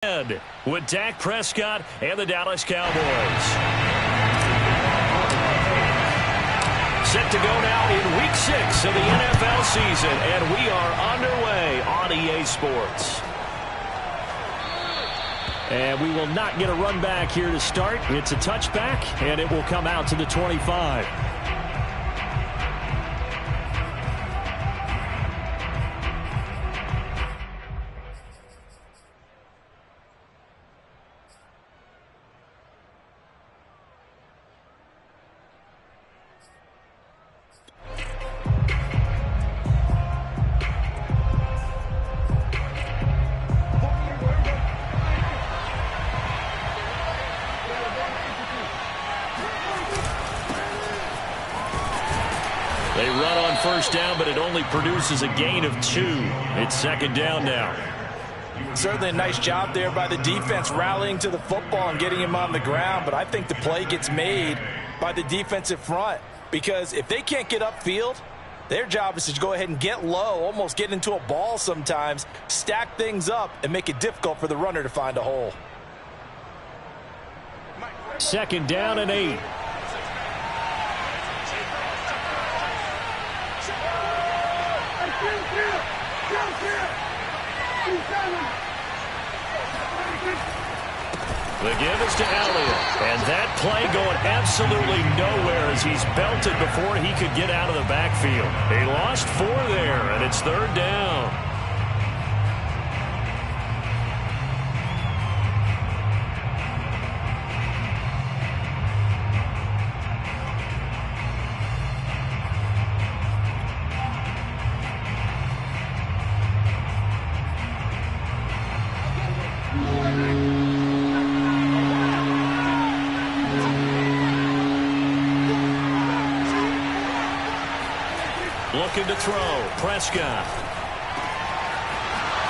With Dak Prescott and the Dallas Cowboys. Set to go now in Week 6 of the NFL season, and we are underway on EA Sports. And we will not get a run back here to start. It's a touchback, and it will come out to the 25. They run on first down, but it only produces a gain of 2. It's second down now. Certainly a nice job there by the defense rallying to the football and getting him on the ground, but I think the play gets made by the defensive front because if they can't get upfield, their job is to go ahead and get low, almost get into a ball sometimes, stack things up, and make it difficult for the runner to find a hole. Second down and 8. The give is to Elliott. And that play going absolutely nowhere as he's belted before he could get out of the backfield. He lost 4 there, and it's third down. Looking to throw. Prescott.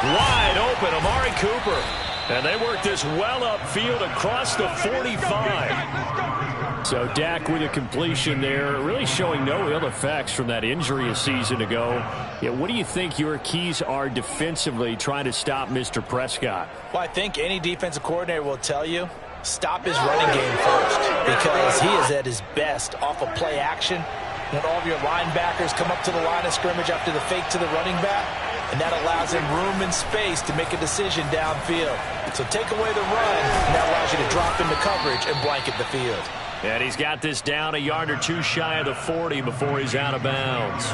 Wide open. Amari Cooper. And they work this well upfield across the 45. So Dak with a completion there, really showing no ill effects from that injury a season ago. Yeah, what do you think your keys are defensively trying to stop Mr. Prescott? Well, I think any defensive coordinator will tell you, stop his running game first because he is at his best off of play action. When all of your linebackers come up to the line of scrimmage after the fake to the running back, and that allows him room and space to make a decision downfield. So take away the run, and that allows you to drop into coverage and blanket the field. And he's got this down a yard or 2 shy of the 40 before he's out of bounds.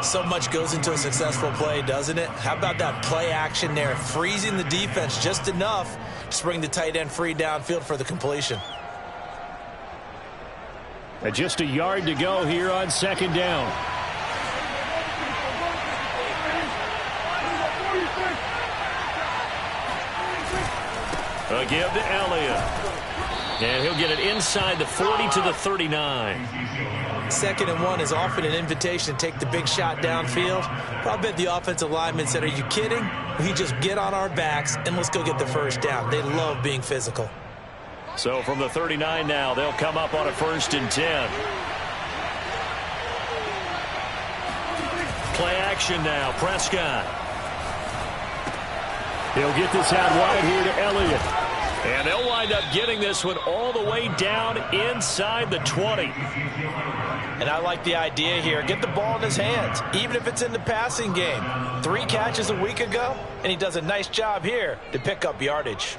So much goes into a successful play, doesn't it? How about that play action there, freezing the defense just enough to bring the tight end free downfield for the completion. And just a yard to go here on second down. A give to Elliott. And he'll get it inside the 40 to the 39. 2nd and 1 is often an invitation to take the big shot downfield. But I bet the offensive lineman said, are you kidding? We just get on our backs and let's go get the first down. They love being physical. So from the 39 now, they'll come up on a 1st and 10. Play action now, Prescott. He'll get this out wide here to Elliott. And they'll wind up getting this one all the way down inside the 20. And I like the idea here. Get the ball in his hands, even if it's in the passing game. 3 catches a week ago, and he does a nice job here to pick up yardage.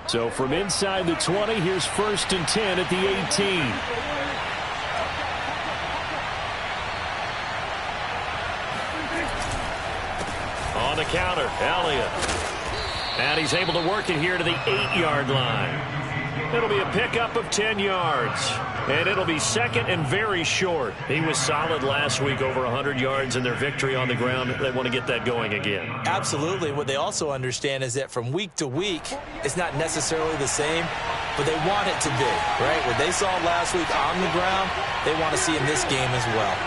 So from inside the 20, here's 1st and 10 at the 18. On the counter, Elliott. And he's able to work it here to the 8-yard line. It'll be a pickup of 10 yards. And it'll be 2nd and very short. He was solid last week, over 100 yards in their victory on the ground. They want to get that going again. Absolutely. What they also understand is that from week to week, it's not necessarily the same, but they want it to be, right? What they saw last week on the ground, they want to see in this game as well.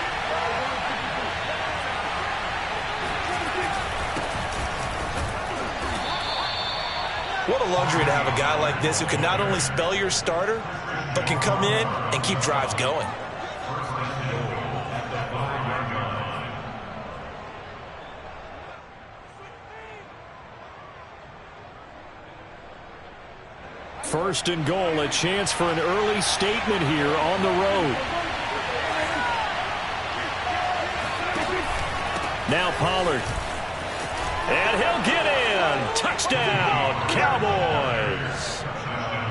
What a luxury to have a guy like this who can not only spell your starter, but can come in and keep drives going. First and goal, a chance for an early statement here on the road. Now Pollard. And he'll get in. Touchdown, Cowboys.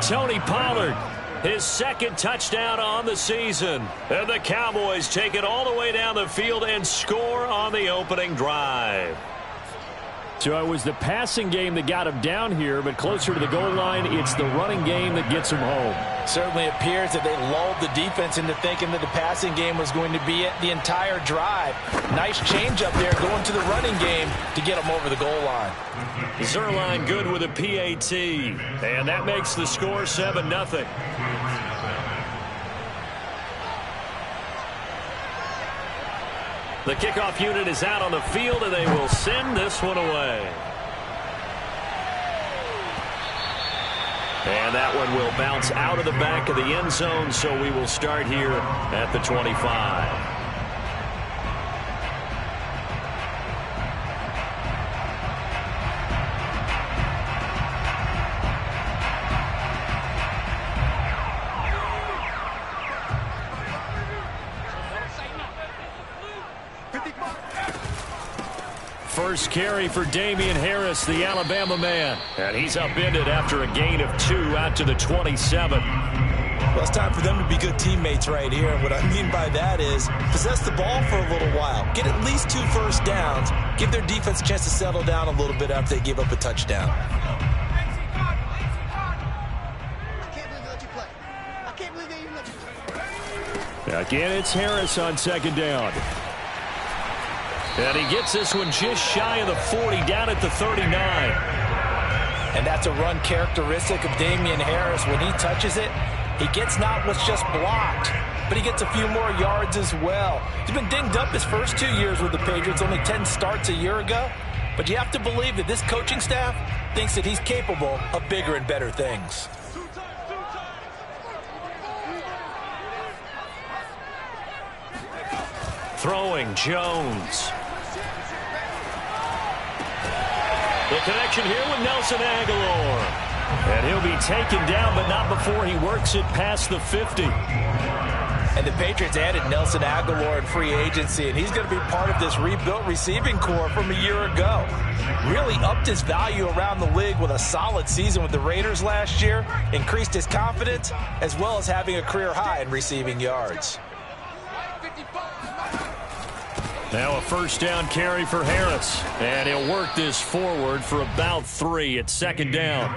Tony Pollard, his second touchdown on the season. And the Cowboys take it all the way down the field and score on the opening drive. So it was the passing game that got him down here, but closer to the goal line, it's the running game that gets him home. Certainly appears that they lulled the defense into thinking that the passing game was going to be it the entire drive. Nice change up there going to the running game to get him over the goal line. Zuerlein good with a PAT, and that makes the score 7-0. The kickoff unit is out on the field, and they will send this one away. And that one will bounce out of the back of the end zone, so we will start here at the 25. First carry for Damian Harris, the Alabama man. And he's upended after a gain of 2 out to the 27. Well, it's time for them to be good teammates right here. And what I mean by that is possess the ball for a little while. Get at least 2 first downs. Give their defense a chance to settle down a little bit after they give up a touchdown. I can't believe they let you play. I can't believe they even let you play. Again, it's Harris on second down. And he gets this one just shy of the 40, down at the 39. And that's a run characteristic of Damian Harris. When he touches it, he gets not what's just blocked, but he gets a few more yards as well. He's been dinged up his first 2 years with the Patriots, only 10 starts a year ago. But you have to believe that this coaching staff thinks that he's capable of bigger and better things. Throwing Jones. The connection here with Nelson Agholor. And he'll be taken down, but not before he works it past the 50. And the Patriots added Nelson Agholor in free agency, and he's going to be part of this rebuilt receiving corps from a year ago. Really upped his value around the league with a solid season with the Raiders last year, increased his confidence, as well as having a career high in receiving yards. Now a first down carry for Harris. And he'll work this forward for about 3 at second down.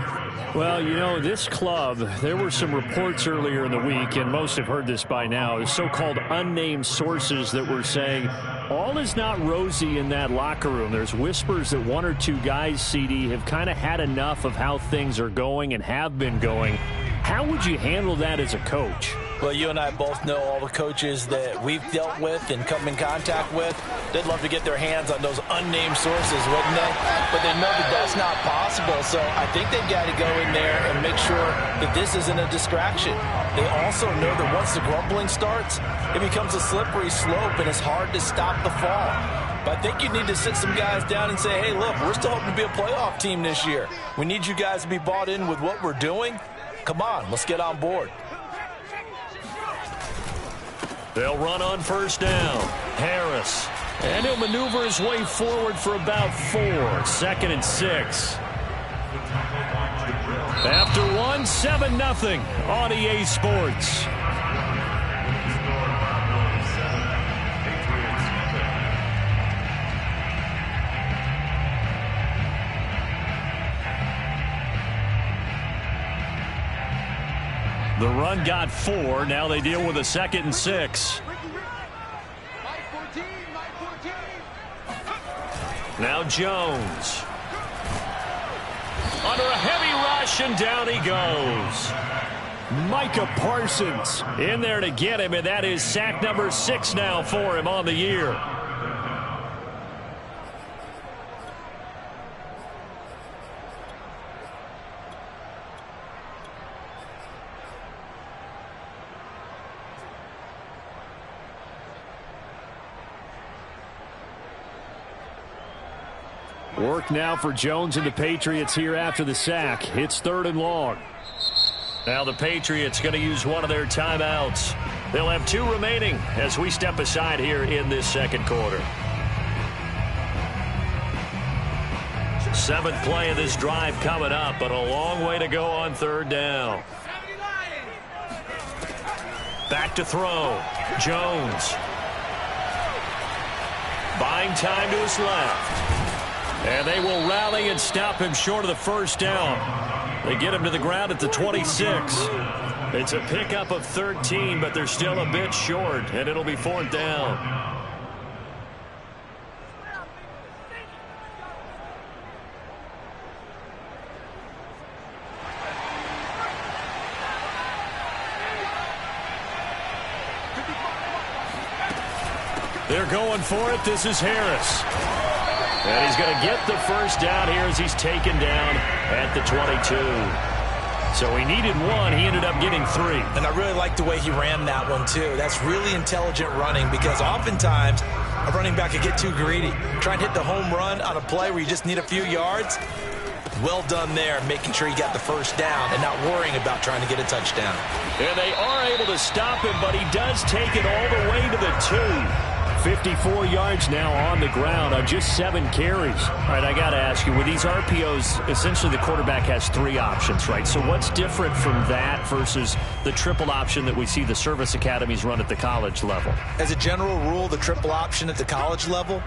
Well, you know, this club, there were some reports earlier in the week, and most have heard this by now, the so-called unnamed sources that were saying all is not rosy in that locker room. There's whispers that 1 or 2 guys, CD, have kind of had enough of how things are going and have been going. How would you handle that as a coach? Well, you and I both know all the coaches that we've dealt with and come in contact with. They'd love to get their hands on those unnamed sources, wouldn't they? But they know that that's not possible, so I think they've got to go in there and make sure that this isn't a distraction. They also know that once the grumbling starts, it becomes a slippery slope, and it's hard to stop the fall. But I think you need to sit some guys down and say, hey, look, we're still hoping to be a playoff team this year. We need you guys to be bought in with what we're doing. Come on, let's get on board. They'll run on first down. Harris. And he'll maneuver his way forward for about 4. 2nd and 6. After 1, 7-0 on EA Sports. The run got 4. Now they deal with a 2nd and 6. Now Jones. Under a heavy rush, and down he goes. Micah Parsons in there to get him, and that is sack number 6 now for him on the year. Work now for Jones and the Patriots here after the sack. It's 3rd and long. Now the Patriots going to use one of their timeouts. They'll have 2 remaining as we step aside here in this second quarter. 7th play of this drive coming up, but a long way to go on 3rd down. Back to throw. Jones. Buying time to his left. And they will rally and stop him short of the 1st down. They get him to the ground at the 26. It's a pickup of 13, but they're still a bit short, and it'll be 4th down. They're going for it. This is Harris. And he's going to get the 1st down here as he's taken down at the 22. So he needed 1. He ended up getting 3. And I really like the way he ran that one, too. That's really intelligent running because oftentimes a running back can get too greedy. Try and hit the home run on a play where you just need a few yards. Well done there, making sure he got the 1st down and not worrying about trying to get a touchdown. And they are able to stop him, but he does take it all the way to the 2. 54 yards now on the ground on just 7 carries. All right, I got to ask you, with these RPOs, essentially the quarterback has 3 options, right? So what's different from that versus the triple option that we see the service academies run at the college level? As a general rule, the triple option at the college level,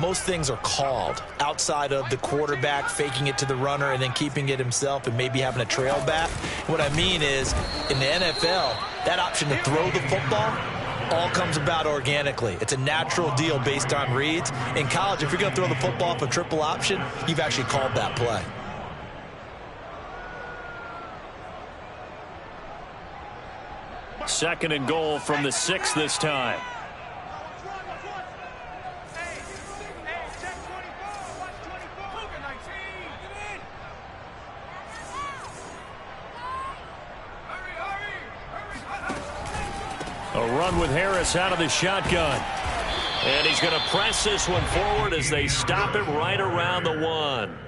most things are called outside of the quarterback faking it to the runner and then keeping it himself and maybe having a trail back. What I mean is, in the NFL, that option to throw the football all comes about organically. It's a natural deal based on reads. In college, if you're going to throw the football off a triple option, you've actually called that play. Second and goal from the 6 this time. A run with Harris out of the shotgun. And he's going to press this one forward as they stop him right around the 1.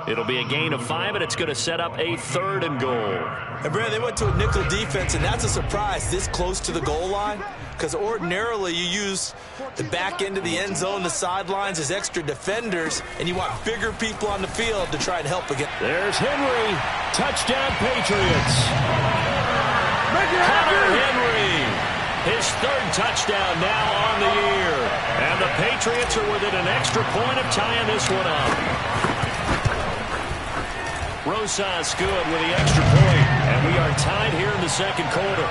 It'll be a gain of 5, and it's going to set up a 3rd and goal. And Brad, they went to a nickel defense, and that's a surprise this close to the goal line, because ordinarily you use the back end of the end zone, the sidelines as extra defenders, and you want bigger people on the field to try and help again. There's Henry. Touchdown, Patriots. Hunter Henry. His 3rd touchdown now on the year. And the Patriots are within an extra point of tying this one up. Rosas good with the extra point. And we are tied here in the second quarter.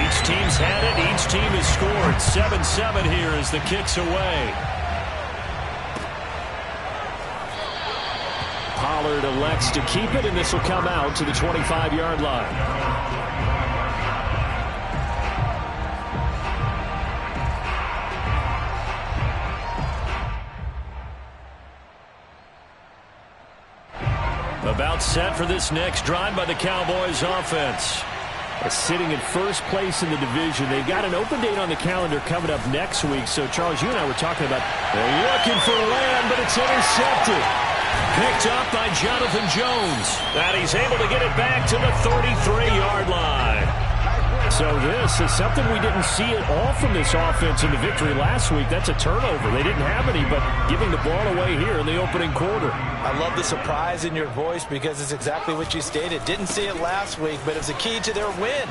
Each team's had it. Each team has scored. 7-7 here as the kick's away. Pollard elects to keep it, and this will come out to the 25-yard line. About set for this next drive by the Cowboys offense. Sitting in first place in the division. They've got an open date on the calendar coming up next week. So, Charles, you and I were talking about looking for land, but it's intercepted. Picked up by Jonathan Jones. And he's able to get it back to the 33-yard line. So this is something we didn't see at all from this offense in the victory last week. That's a turnover. They didn't have any, but giving the ball away here in the opening quarter. I love the surprise in your voice because it's exactly what you stated. Didn't see it last week, but it was a key to their win.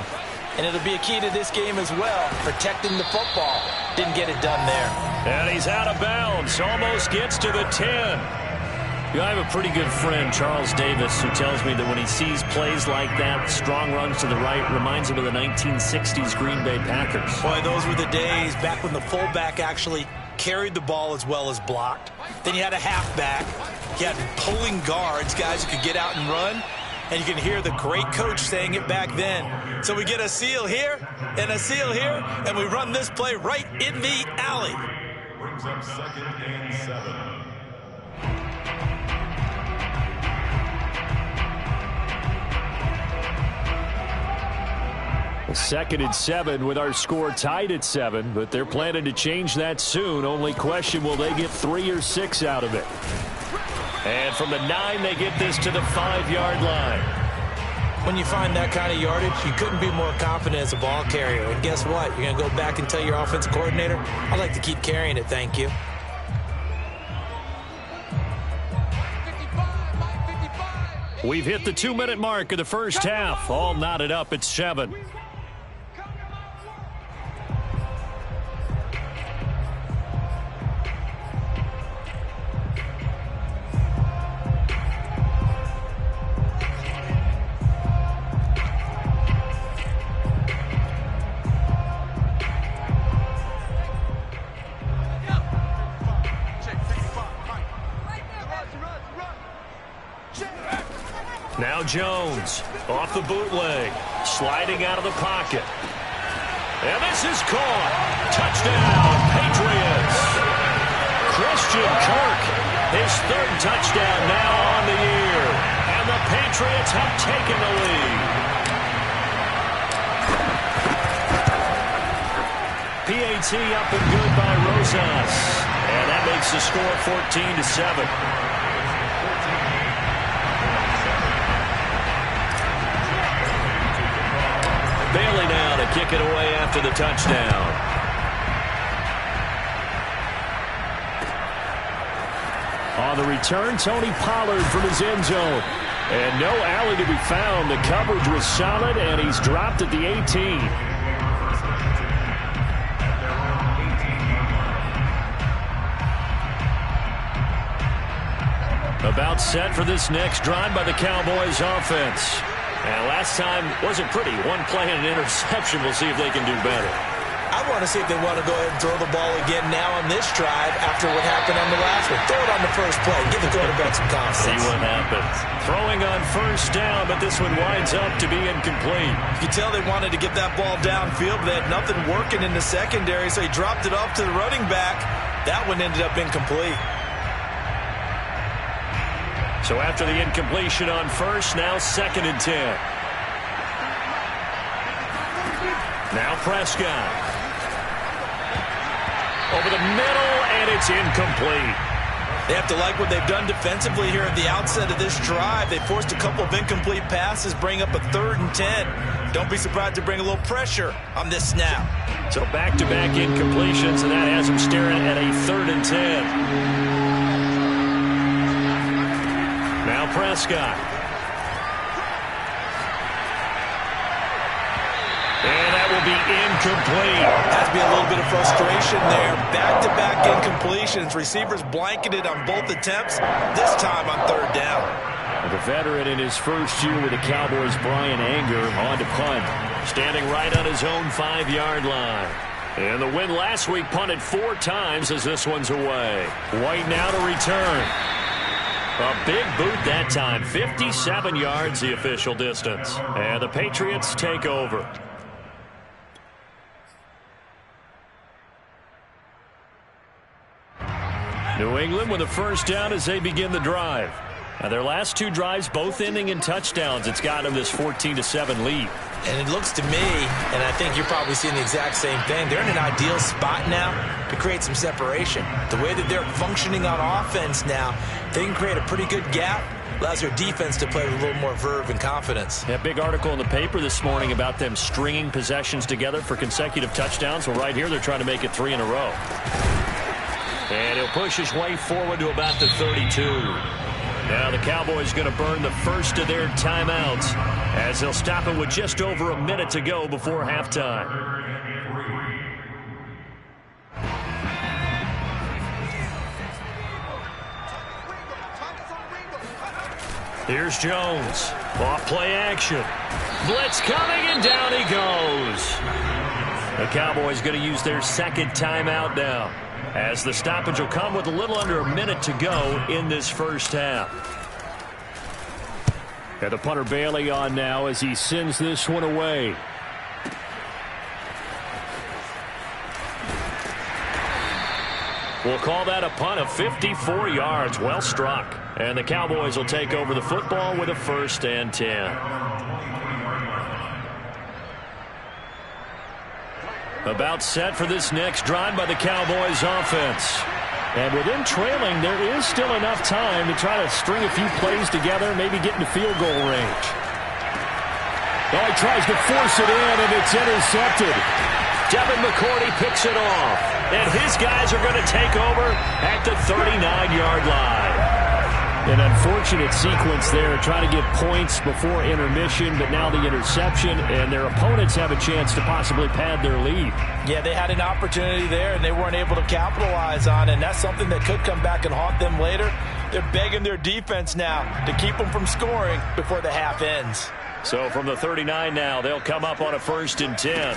And it'll be a key to this game as well, protecting the football. Didn't get it done there. And he's out of bounds. Almost gets to the 10. I have a pretty good friend, Charles Davis, who tells me that when he sees plays like that, strong runs to the right, reminds him of the 1960s Green Bay Packers. Boy, those were the days back when the fullback actually carried the ball as well as blocked. Then you had a halfback. You had pulling guards, guys who could get out and run. And you can hear the great coach saying it back then. So we get a seal here and a seal here, and we run this play right in the alley. Brings up 2nd and 7. Second and 7 with our score tied at 7, but they're planning to change that soon. Only question, will they get 3 or 6 out of it? And from the 9, they get this to the 5-yard line. When you find that kind of yardage, you couldn't be more confident as a ball carrier. And guess what? You're going to go back and tell your offensive coordinator, I'd like to keep carrying it, thank you. We've hit the 2-minute mark of the first half. All knotted up at 7. Now Jones off the bootleg, sliding out of the pocket. And this is caught. Touchdown, Patriots. Christian Kirk, his 3rd touchdown now on the year. And the Patriots have taken the lead. PAT up and good by Rosas. And that makes the score 14-7. Bailey now to kick it away after the touchdown. On the return, Tony Pollard from his end zone. And no alley to be found. The coverage was solid, and he's dropped at the 18. About set for this next drive by the Cowboys offense. And last time wasn't pretty. One play and an interception. We'll see if they can do better. I want to see if they want to go ahead and throw the ball again now on this drive after what happened on the last one. Throw it on the first play. Give the quarterback some confidence. See what happens. Throwing on first down, but this one winds up to be incomplete. You can tell they wanted to get that ball downfield, but they had nothing working in the secondary, so he dropped it off to the running back. That one ended up incomplete. So after the incompletion on first, now 2nd and 10. Now Prescott. Over the middle, and it's incomplete. They have to like what they've done defensively here at the outset of this drive. They forced a couple of incomplete passes, bring up a 3rd and 10. Don't be surprised to bring a little pressure on this snap. So back-to-back incompletions, and that has them staring at a 3rd and 10. Now Prescott. And that will be incomplete. Has to be a little bit of frustration there. Back-to-back incompletions. Receivers blanketed on both attempts, this time on 3rd down. The veteran in his first year with the Cowboys, Brian Anger, on to punt. Standing right on his own 5-yard line. And the win last week punted 4 times as this one's away. White now to return. A big boot that time. 57 yards the official distance. And the Patriots take over. New England with a first down as they begin the drive. Now their last 2 drives both ending in touchdowns. It's got them this 14-7 lead. And it looks to me, and I think you're probably seeing the exact same thing, they're in an ideal spot now to create some separation. The way that they're functioning on offense now, they can create a pretty good gap. Allows their defense to play with a little more verve and confidence. That big article in the paper this morning about them stringing possessions together for consecutive touchdowns. Well, right here they're trying to make it 3 in a row. And he'll push his way forward to about the 32. Now the Cowboys going to burn the first of their timeouts as they'll stop it with just over a minute to go before halftime. Here's Jones. Off play action. Blitz coming, and down he goes. The Cowboys going to use their 2nd timeout now, as the stoppage will come with a little under a minute to go in this first half. And the punter Bailey on now as he sends this one away. We'll call that a punt of 54 yards. Well struck. And the Cowboys will take over the football with a 1st and 10. About set for this next drive by the Cowboys offense. And with them trailing, there is still enough time to try to string a few plays together, maybe get into field goal range. Oh, he tries to force it in, and it's intercepted. Devin McCourty picks it off. And his guys are going to take over at the 39-yard line. An unfortunate sequence there, trying to get points before intermission, but now the interception, and their opponents have a chance to possibly pad their lead. Yeah, they had an opportunity there, and they weren't able to capitalize on it, and that's something that could come back and haunt them later. They're begging their defense now to keep them from scoring before the half ends. So from the 39 now, they'll come up on a 1st and 10.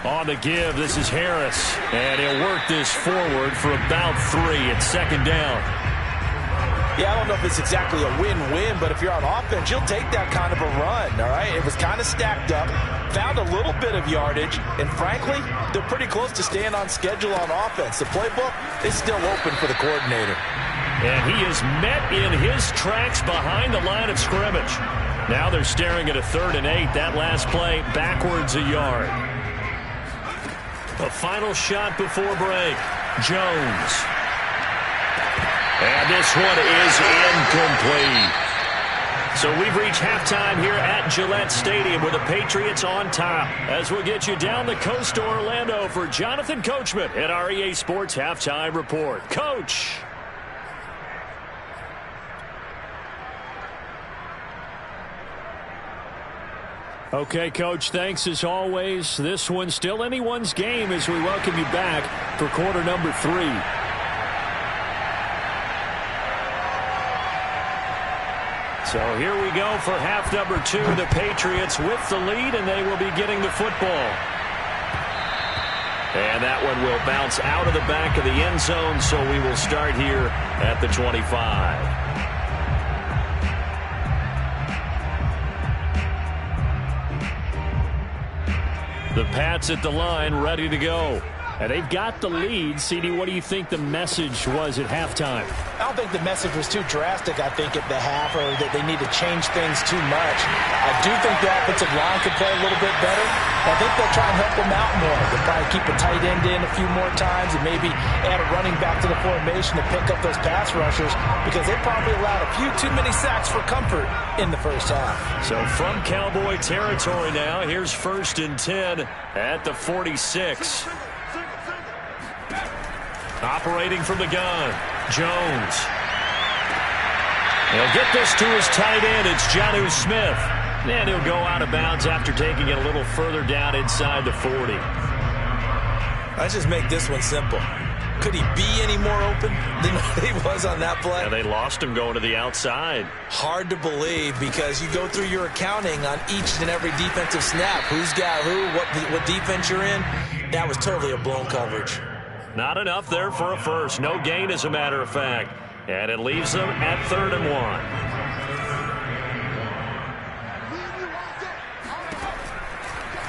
On the give, this is Harris, and he'll work this forward for about 3 at 2nd down. Yeah, I don't know if it's exactly a win-win, but if you're on offense, you'll take that kind of a run, all right? It was kind of stacked up, found a little bit of yardage, and frankly, they're pretty close to staying on schedule on offense. The playbook is still open for the coordinator. And he is met in his tracks behind the line of scrimmage. Now they're staring at a 3rd and 8. That last play, backwards a yard. The final shot before break, Jones. And this one is incomplete. So we've reached halftime here at Gillette Stadium with the Patriots on top. As we'll get you down the coast to Orlando for Jonathan Coachman at our EA Sports Halftime Report. Coach. Okay, Coach, thanks as always. This one's still anyone's game as we welcome you back for quarter number 3. So here we go for half number 2. The Patriots with the lead, and they will be getting the football. And that one will bounce out of the back of the end zone, so we will start here at the 25. The Pats at the line, ready to go. And they've got the lead. CD, what do you think the message was at halftime? I don't think the message was too drastic, I think, at the half, or that they need to change things too much. I do think the offensive line could play a little bit better. I think they'll try and help them out more. They'll probably keep a tight end in a few more times and maybe add a running back to the formation to pick up those pass rushers, because they probably allowed a few too many sacks for comfort in the first half. So from Cowboy territory now, here's 1st and 10 at the 46. Operating from the gun, Jones. He'll get this to his tight end. It's Jonnu Smith. And he'll go out of bounds after taking it a little further down inside the 40. Let's just make this one simple. Could he be any more open than he was on that play? And they lost him going to the outside. Hard to believe, because you go through your accounting on each and every defensive snap. Who's got who, what defense you're in. That was totally a blown coverage. Not enough there for a first. No gain, as a matter of fact. And it leaves them at 3rd and 1.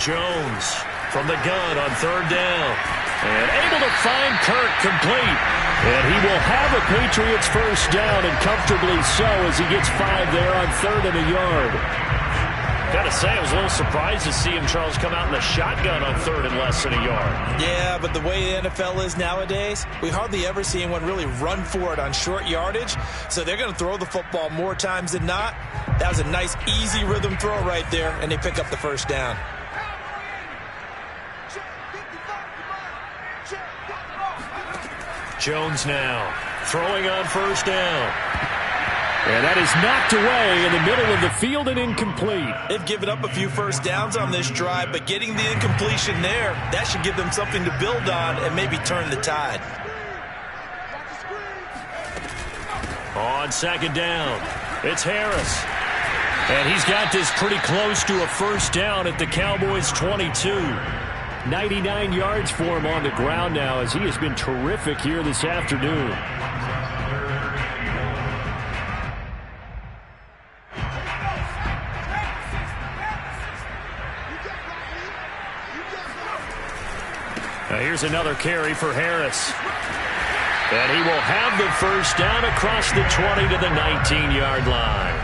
Jones from the gun on 3rd down. And able to find Kirk complete. And he will have a Patriots first down, and comfortably so, as he gets 5 there on 3rd and a yard. Gotta say, I was a little surprised to see him, Charles, come out in the shotgun on 3rd and less than a yard. Yeah, but the way the NFL is nowadays, we hardly ever see anyone really run for it on short yardage. So they're going to throw the football more times than not. That was a nice, easy rhythm throw right there, and they pick up the first down. Jones now throwing on 1st down. And that is knocked away in the middle of the field and incomplete. They've given up a few first downs on this drive, but getting the incompletion there, that should give them something to build on and maybe turn the tide. On 2nd down, it's Harris. And he's got this pretty close to a first down at the Cowboys' 22. 99 yards for him on the ground now, as he has been terrific here this afternoon. Now here's another carry for Harris. And he will have the first down across the 20 to the 19-yard line.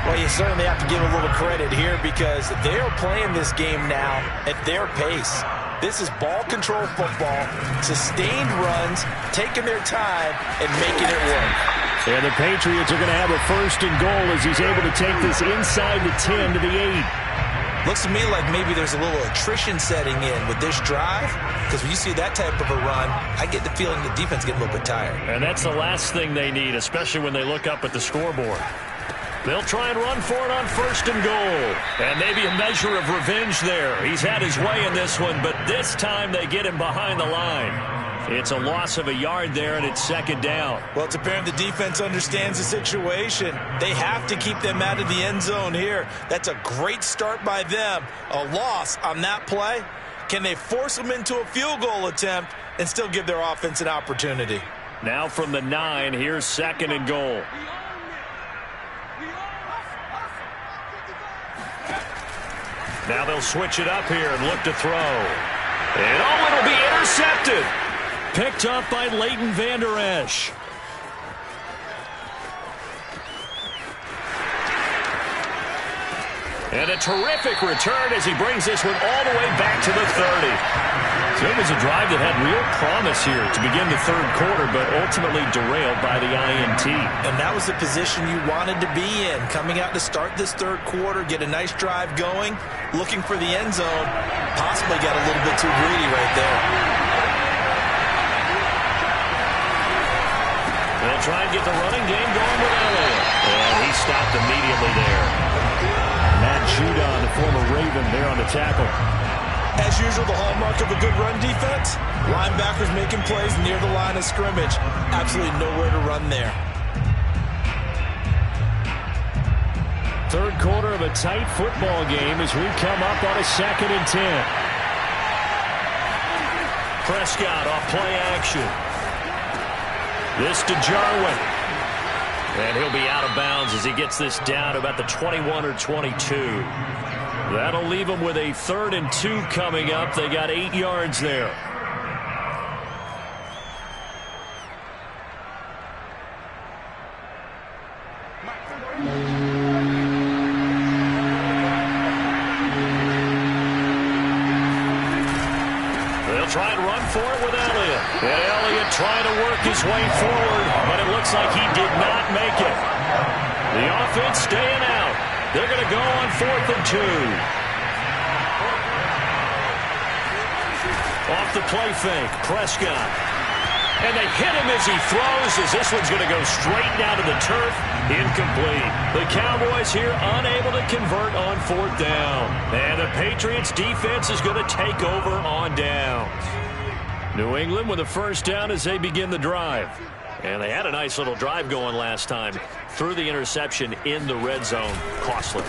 Well, you certainly have to give a little credit here, because they're playing this game now at their pace. This is ball control football, sustained runs, taking their time, and making it work. And the Patriots are going to have a 1st and goal as he's able to take this inside the 10 to the 8. Looks to me like maybe there's a little attrition setting in with this drive, because when you see that type of a run, I get the feeling the defense getting a little bit tired. And that's the last thing they need, especially when they look up at the scoreboard. They'll try and run for it on 1st and goal. And maybe a measure of revenge there. He's had his way in this one, but this time they get him behind the line. It's a loss of a yard there, and it's 2nd down. Well, it's apparent the defense understands the situation. They have to keep them out of the end zone here. That's a great start by them. A loss on that play. Can they force them into a field goal attempt and still give their offense an opportunity? Now from the 9, here's 2nd and goal. Now they'll switch it up here and look to throw. And it'll be intercepted. Picked up by Leighton Vander Esch. And a terrific return as he brings this one all the way back to the 30. So it was a drive that had real promise here to begin the 3rd quarter, but ultimately derailed by the INT. And that was the position you wanted to be in. Coming out to start this 3rd quarter, get a nice drive going, looking for the end zone. Possibly got a little bit too greedy right there. They'll try and get the running game going with Elliott. And he stopped immediately there. Matt Judon, the former Raven, there on the tackle. As usual, the hallmark of a good run defense, linebackers making plays near the line of scrimmage. Absolutely nowhere to run there. 3rd quarter of a tight football game as we come up on a 2nd and 10. Prescott off play action. This to Jarwin. And he'll be out of bounds as he gets this down about the 21 or 22. That'll leave them with a 3rd and 2 coming up. They got 8 yards there. They'll try and run for it with Elliott. And Elliott trying to work his way forward, but it looks like he did not make it. The offense staying out. They're going to go on 4th and 2. Off the play fake, Prescott. And they hit him as he throws, as this one's going to go straight down to the turf. Incomplete. The Cowboys here unable to convert on 4th down. And the Patriots defense is going to take over on downs. New England with a 1st down as they begin the drive. And they had a nice little drive going last time. Threw the interception in the red zone. Costly.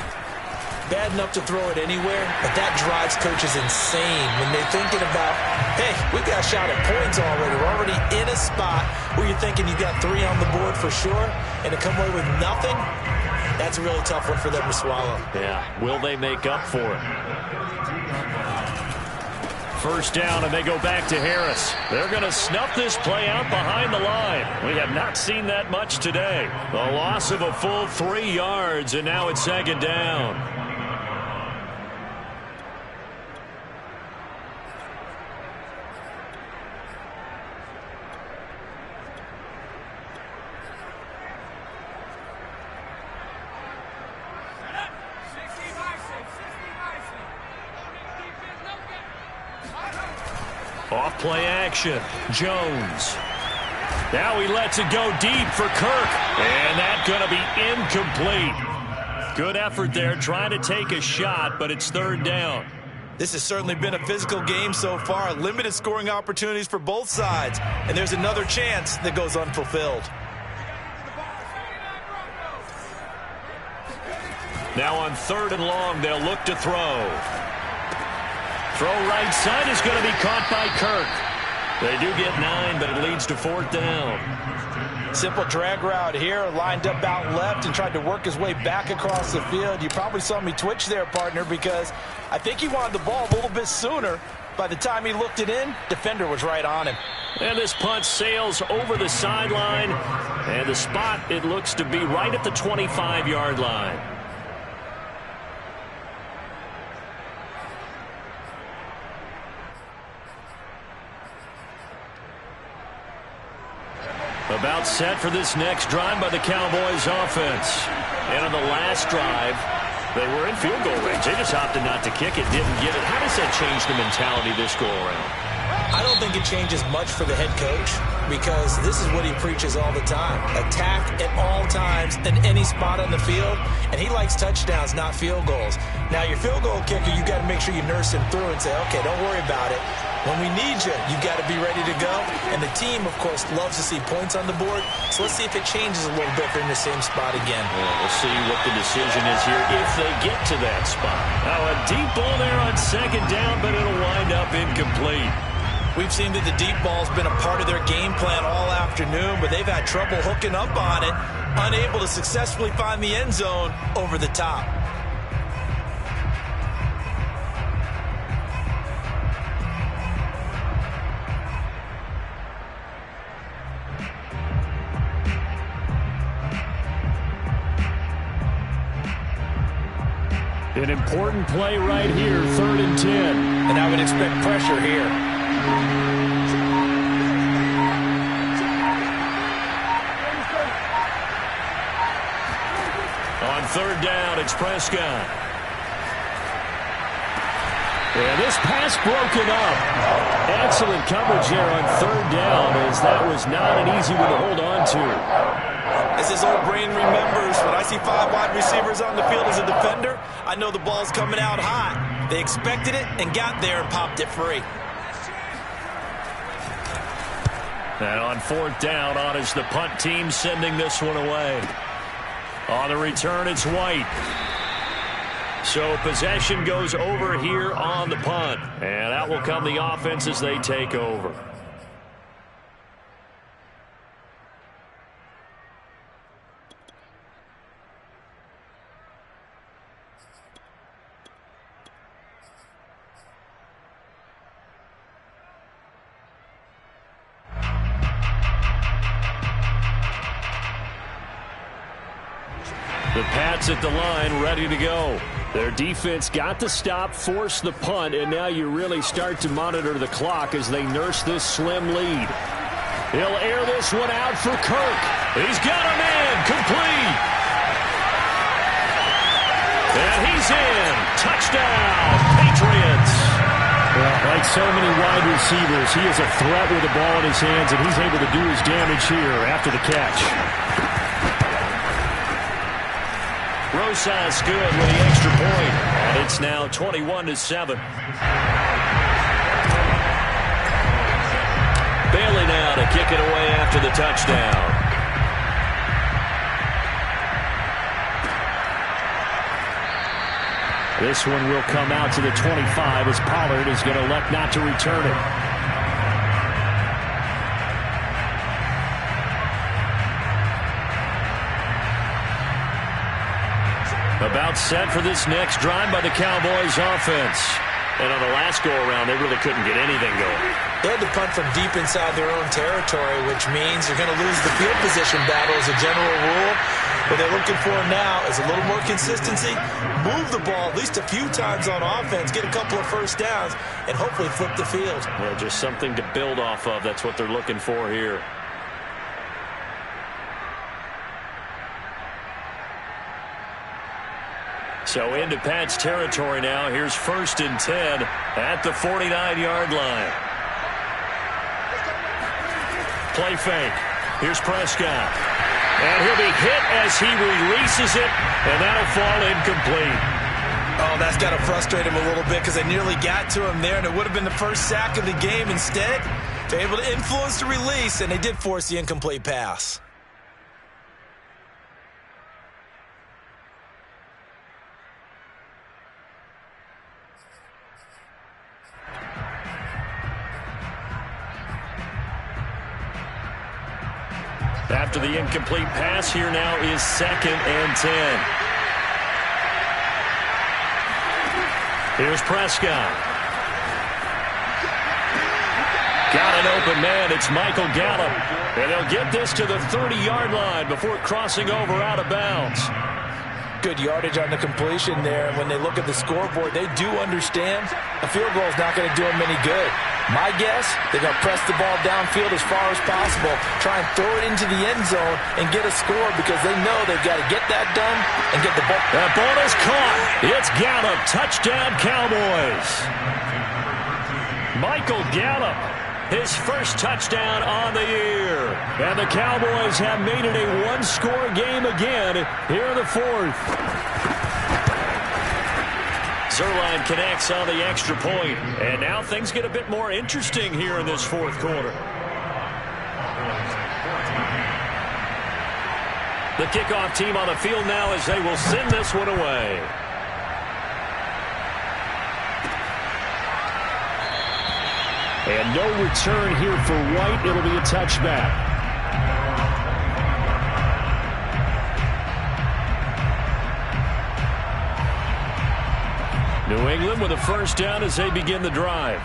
Bad enough to throw it anywhere, but that drives coaches insane when they're thinking about, hey, we've got a shot at points already. We're already in a spot where you're thinking you've got 3 on the board for sure, and to come away with nothing, that's a really tough one for them to swallow. Yeah, will they make up for it? 1st down, and they go back to Harris. They're going to snuff this play out behind the line. We have not seen that much today. The loss of a full 3 yards, and now it's 2nd down. Off play action, Jones. Now he lets it go deep for Kirk, and that's going to be incomplete. Good effort there, trying to take a shot, but it's 3rd down. This has certainly been a physical game so far. Limited scoring opportunities for both sides, and there's another chance that goes unfulfilled. Now on 3rd and long, they'll look to throw. Throw right side is going to be caught by Kirk. They do get 9, but it leads to 4th down. Simple drag route here, lined up out left and tried to work his way back across the field. You probably saw me twitch there, partner, because I think he wanted the ball a little bit sooner. By the time he looked it in, defender was right on him. And this punt sails over the sideline, and the spot, it looks to be right at the 25-yard line. About set for this next drive by the Cowboys offense. And on the last drive, they were in field goal range. They just opted not to kick it, didn't get it. How does that change the mentality this go around? I don't think it changes much for the head coach because this is what he preaches all the time. Attack at all times in any spot on the field, and he likes touchdowns, not field goals. Now, your field goal kicker, you got to make sure you nurse him through and say, okay, don't worry about it. When we need you, you got to be ready to go. And the team, of course, loves to see points on the board. So let's see if it changes a little bit if they're in the same spot again. Well, we'll see what the decision is here if they get to that spot. Now, a deep ball there on second down, but it'll wind up incomplete. We've seen that the deep ball's been a part of their game plan all afternoon, but they've had trouble hooking up on it, unable to successfully find the end zone over the top. An important play right here, 3rd and 10. And I would expect pressure here. On 3rd down, it's Prescott. And this pass broken up. Excellent coverage there on 3rd down, as that was not an easy one to hold on to. As his old brain remembers, when I see 5 wide receivers on the field as a defender, I know the ball's coming out hot. They expected it and got there and popped it free. And on 4th down, on is the punt team sending this one away. On the return, it's White. So possession goes over here on the punt. And out will come the offense as they take over. The Pats at the line, ready to go. Their defense got the stop, forced the punt, and now you really start to monitor the clock as they nurse this slim lead. He'll air this one out for Kirk. He's got him in, complete. And he's in. Touchdown, Patriots. Well, like so many wide receivers, he is a threat with the ball in his hands, and he's able to do his damage here after the catch. Rosas good with the extra point, and it's now 21-7. Bailey now to kick it away after the touchdown. This one will come out to the 25 as Pollard is going to elect not to return it. About set for this next drive by the Cowboys offense. And on the last go-around, they really couldn't get anything going. They had to punt from deep inside their own territory, which means they're going to lose the field position battle as a general rule. What they're looking for now is a little more consistency, move the ball at least a few times on offense, get a couple of first downs, and hopefully flip the field. Yeah, just something to build off of. That's what they're looking for here. So into Pat's territory now. Here's 1st and 10 at the 49-yard line. Play fake. Here's Prescott. And he'll be hit as he releases it, and that'll fall incomplete. Oh, that's got to frustrate him a little bit because they nearly got to him there, and it would have been the first sack of the game. Instead, they're able to influence the release, and they did force the incomplete pass. After the incomplete pass, here now is 2nd and 10. Here's Prescott. Got an open man. It's Michael Gallup. And they'll get this to the 30-yard line before crossing over out of bounds. Good yardage on the completion there. And when they look at the scoreboard, they do understand a field goal is not going to do them any good. My guess, they're going to press the ball downfield as far as possible, try and throw it into the end zone and get a score because they know they've got to get that done and get the ball. That ball is caught. It's Gallup. Touchdown, Cowboys. Michael Gallup, his first touchdown on the year. And the Cowboys have made it a one-score game again here in the fourth. Zuerlein connects on the extra point. And now things get a bit more interesting here in this fourth quarter. The kickoff team on the field now as they will send this one away. And no return here for White. It'll be a touchback. New England with a first down as they begin the drive.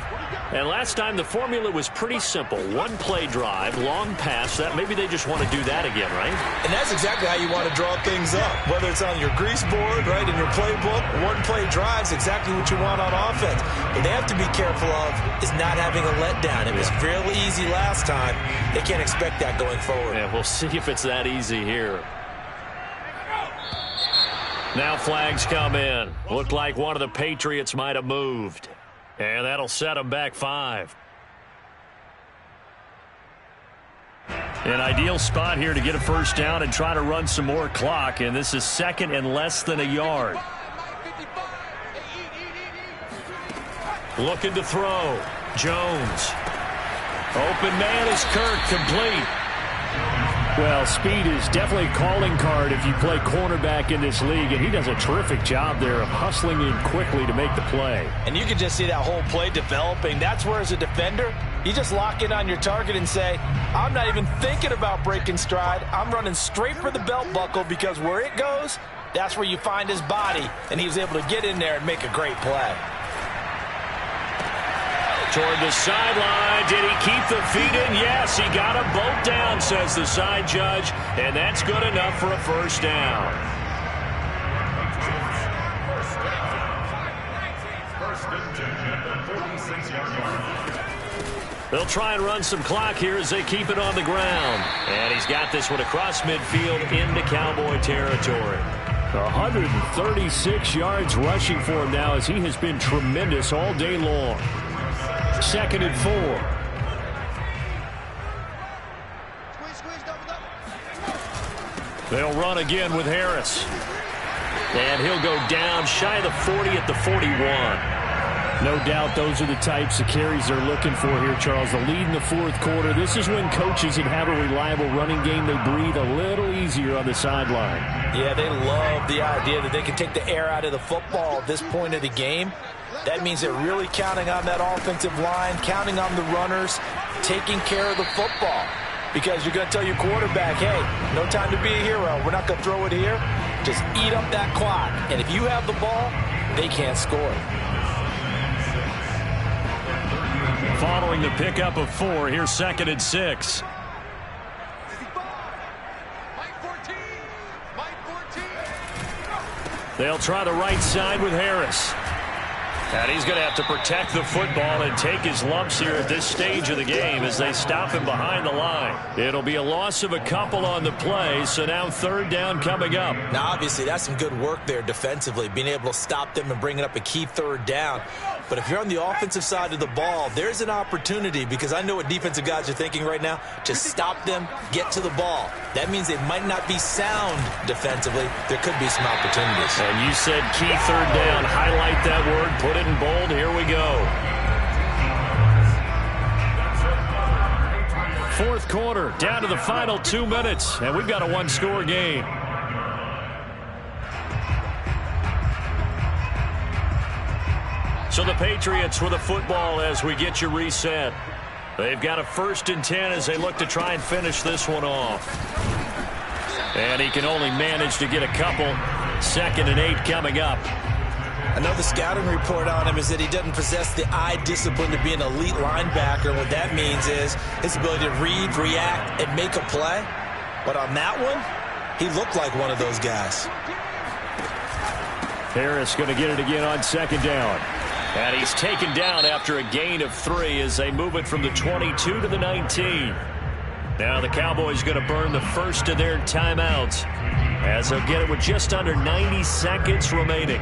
And last time the formula was pretty simple. One play drive, long pass. That maybe they just want to do that again, right? And that's exactly how you want to draw things up. Whether it's on your grease board, right, in your playbook, one play drive is exactly what you want on offense. What they have to be careful of is not having a letdown. It was fairly easy last time. They can't expect that going forward. Yeah, we'll see if it's that easy here. Now flags come in. Looked like one of the Patriots might have moved. And that'll set them back 5. An ideal spot here to get a first down and try to run some more clock. And this is second and less than a yard. Looking to throw. Jones. Open man is Kirk, complete. Well, speed is definitely a calling card if you play cornerback in this league, and he does a terrific job there of hustling in quickly to make the play. And you can just see that whole play developing. That's where, as a defender, you just lock in on your target and say, I'm not even thinking about breaking stride. I'm running straight for the belt buckle because where it goes, that's where you find his body, and he was able to get in there and make a great play. Toward the sideline. Did he keep the feet in? Yes, he got them both down, says the side judge. And that's good enough for a first down. They'll try and run some clock here as they keep it on the ground. And he's got this one across midfield into Cowboy territory. 136 yards rushing for him now as he has been tremendous all day long. Second and 4. They'll run again with Harris. And he'll go down shy of the 40 at the 41. No doubt those are the types of carries they're looking for here, Charles. The lead in the fourth quarter. This is when coaches that have a reliable running game, they breathe a little easier on the sideline. Yeah, they love the idea that they can take the air out of the football at this point of the game. That means they're really counting on that offensive line, counting on the runners, taking care of the football. Because you're going to tell your quarterback, hey, no time to be a hero. We're not going to throw it here. Just eat up that clock. And if you have the ball, they can't score. Following the pickup of 4, here's second and 6. They'll try the right side with Harris. And he's going to have to protect the football and take his lumps here at this stage of the game as they stop him behind the line. It'll be a loss of a couple on the play, so now third down coming up. Now, obviously, that's some good work there defensively, being able to stop them and bringing up a key third down. But if you're on the offensive side of the ball, there's an opportunity, because I know what defensive guys are thinking right now, to stop them, get to the ball. That means they might not be sound defensively. There could be some opportunities. And you said key third down. Highlight that word. Put it in bold. Here we go. Fourth quarter, down to the final 2 minutes, and we've got a one-score game. So the Patriots with the football as we get you reset. They've got a 1st and 10 as they look to try and finish this one off. And he can only manage to get a couple. 2nd and 8 coming up. Another scouting report on him is that he doesn't possess the eye discipline to be an elite linebacker. What that means is his ability to read, react, and make a play. But on that one, he looked like one of those guys. Harris going to get it again on 2nd down. And he's taken down after a gain of 3 as they move it from the 22 to the 19. Now the Cowboys going to burn the first of their timeouts as they'll get it with just under 90 seconds remaining.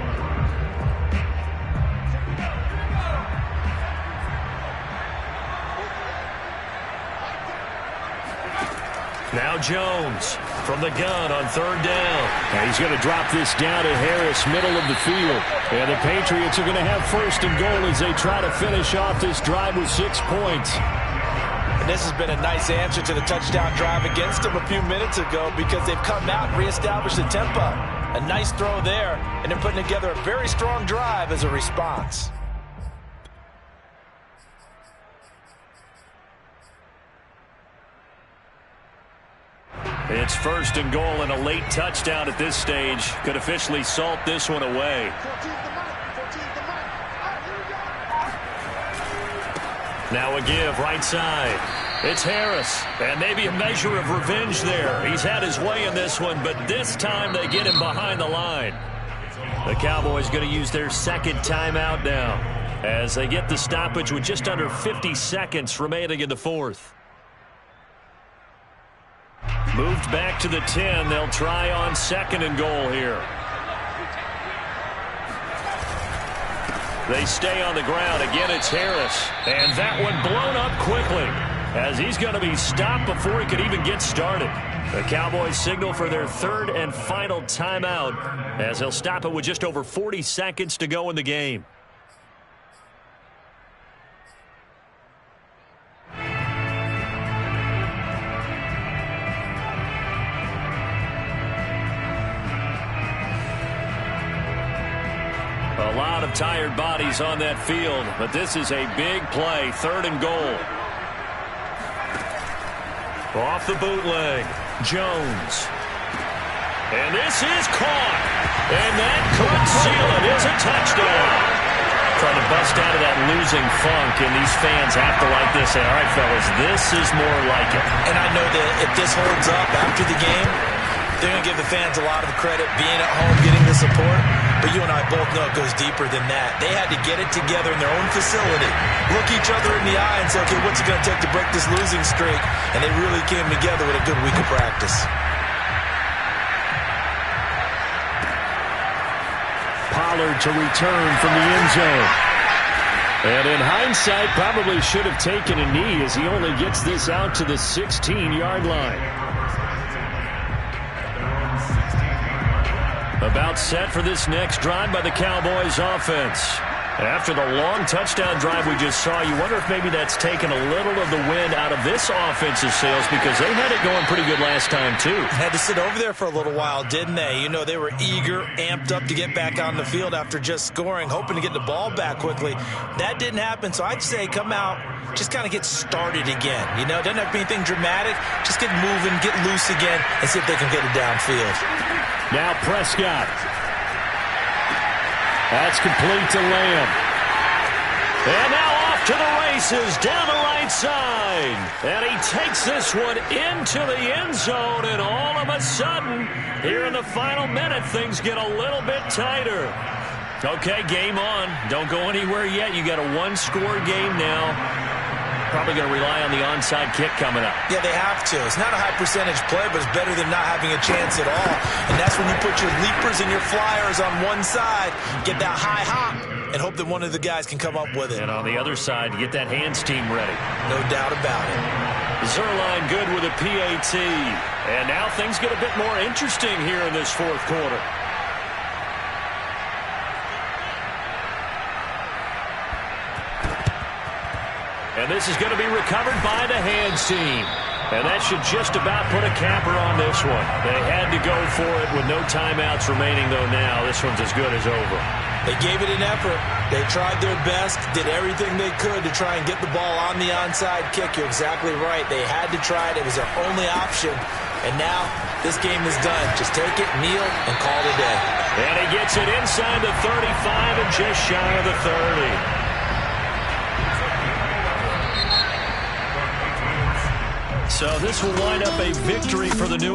Now Jones from the gun on 3rd down. And he's going to drop this down to Harris, middle of the field. And the Patriots are going to have 1st and goal as they try to finish off this drive with 6 points. And this has been a nice answer to the touchdown drive against them a few minutes ago because they've come out and reestablished the tempo. A nice throw there, and they're putting together a very strong drive as a response. It's 1st and goal, and a late touchdown at this stage could officially salt this one away. Now a give right side. It's Harris, and maybe a measure of revenge there. He's had his way in this one, but this time they get him behind the line. The Cowboys going to use their 2nd timeout now as they get the stoppage with just under 50 seconds remaining in the 4th. Moved back to the 10. They'll try on 2nd and goal here. They stay on the ground. Again, it's Harris. And that one blown up quickly as he's going to be stopped before he could even get started. The Cowboys signal for their 3rd and final timeout as they'll stop it with just over 40 seconds to go in the game. A lot of tired bodies on that field, but this is a big play. 3rd and goal. Off the bootleg, Jones. And this is caught. And that could seal it. It's a touchdown. Trying to bust out of that losing funk, and these fans have to like this. Say, all right, fellas, this is more like it. And I know that if this holds up after the game, they're going to give the fans a lot of the credit being at home, getting the support. But you and I both know it goes deeper than that. They had to get it together in their own facility, look each other in the eye and say, okay, what's it going to take to break this losing streak? And they really came together with a good week of practice. Pollard to return from the end zone. And in hindsight, probably should have taken a knee as he only gets this out to the 16-yard line. About set for this next drive by the Cowboys offense. After the long touchdown drive we just saw, you wonder if maybe that's taken a little of the wind out of this offensive sails because they had it going pretty good last time too. Had to sit over there for a little while, didn't they? You know, they were eager, amped up to get back on the field after just scoring, hoping to get the ball back quickly. That didn't happen, so I'd say come out, just kind of get started again. You know, doesn't have to be anything dramatic. Just get moving, get loose again, and see if they can get it downfield. Now Prescott. That's complete to Lamb. And now off to the races down the right side. And he takes this one into the end zone. And all of a sudden, here in the final minute, things get a little bit tighter. Okay, game on. Don't go anywhere yet. You got a one-score game now. Probably going to rely on the onside kick coming up. Yeah, they have to. It's not a high-percentage play, but it's better than not having a chance at all. And that's when you put your leapers and your flyers on one side, get that high hop, and hope that one of the guys can come up with it. And on the other side, get that hands team ready. No doubt about it. Zuerlein good with a PAT. And now things get a bit more interesting here in this 4th quarter. And this is going to be recovered by the hands team. And that should just about put a capper on this one. They had to go for it with no timeouts remaining, though now this one's as good as over. They gave it an effort. They tried their best, did everything they could to try and get the ball on the onside kick. You're exactly right. They had to try it. It was their only option. And now this game is done. Just take it, kneel, and call it a day. And he gets it inside the 35 and just shy of the 30. So this will wind up a victory for the New